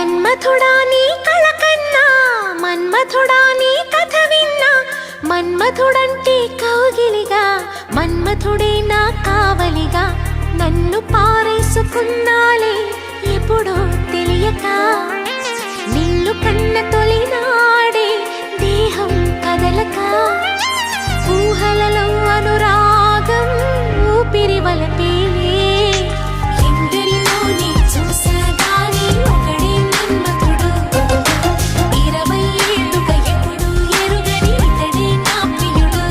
మన్మథుడా నీ కళ కన్నా, మన్మథుడా నీ కథ విన్నా, మన్మథుడంటే కౌగిలిగా, మన్మథుడే నా కావలిగా, నన్ను పారేసుకున్నాలే ఎప్పుడో తెలియక, నిన్ను కన్న తొలినాడే దేహం కదలక, ఊహలలో అనురాగం ఊపిరి వలపేలే, ఎందరిలో నీ చూసాగాని ఒకడే మన్మథుడు, 20 ఏళ్ళుగా ఎప్పుడు ఎరుగని ఇతడే నా ప్రియుడు,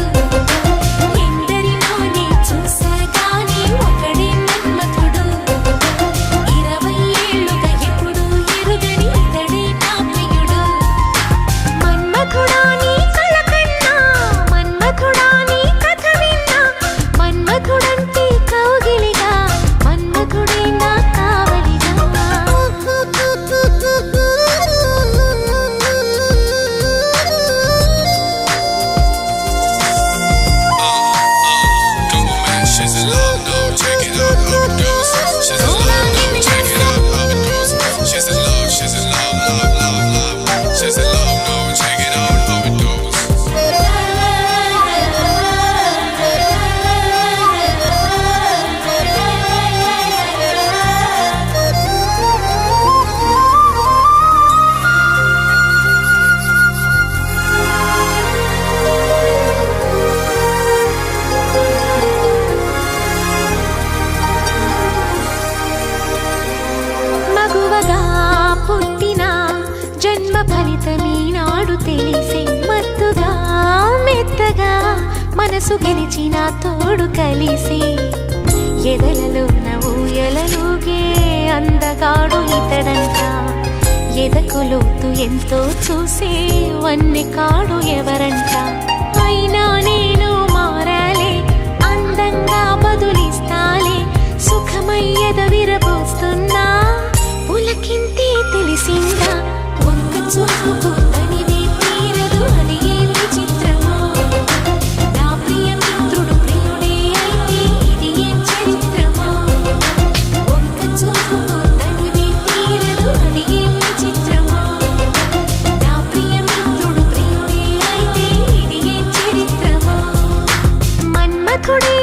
ఎందరిలో నీ చూసాగాని ఒకడే మన్మథుడు, 20 ఏళ్ళుగా ఎప్పుడు ఎరుగని ఇతడే నా ప్రియుడు, మన్మథుడా నీ కళ కన్నా, మన్మథుడా నీ కథ విన్నా, మన్మథుడంటే కౌగిలిగా, మన్మథుడే నా కావలిగా. She's in love now, check it out, overdose. She's in love now, check it out, overdose. She's in love, love, love, love. She's in love now, check it out, overdose. మగువగా పుట్టిన జన్మ ఫలితమీనాడు తెలిసే, మత్తుగా మెత్తగా మనసు గెలిచిన తోడు కలిసి, ఎదలలోన ఊయలలుగే అందగాడు ఇతడంట, ఎదకులోతు ఎంతో చూసే వన్నె కాడు ఎవరంట, అయినా నేను మారాలే అందంగా బదులిస్తాలే, సుఖమయ్యద విరబోస్తున్నా పులకింతే తెలిసిందా, ఒక్క చూపు తనివే తీరదు అది ఏ విచిత్రమో, నా ప్రియ మిత్రుడు ప్రియుడే అయితే ఇది ఏం చరిత్రమో, ఒక్క చూపు తనివే తీరదు అది ఏ విచిత్రమో, నా ప్రియ మిత్రుడు ప్రియుడే అయితే ఇది ఏం చరిత్రమో, మన్మథుడే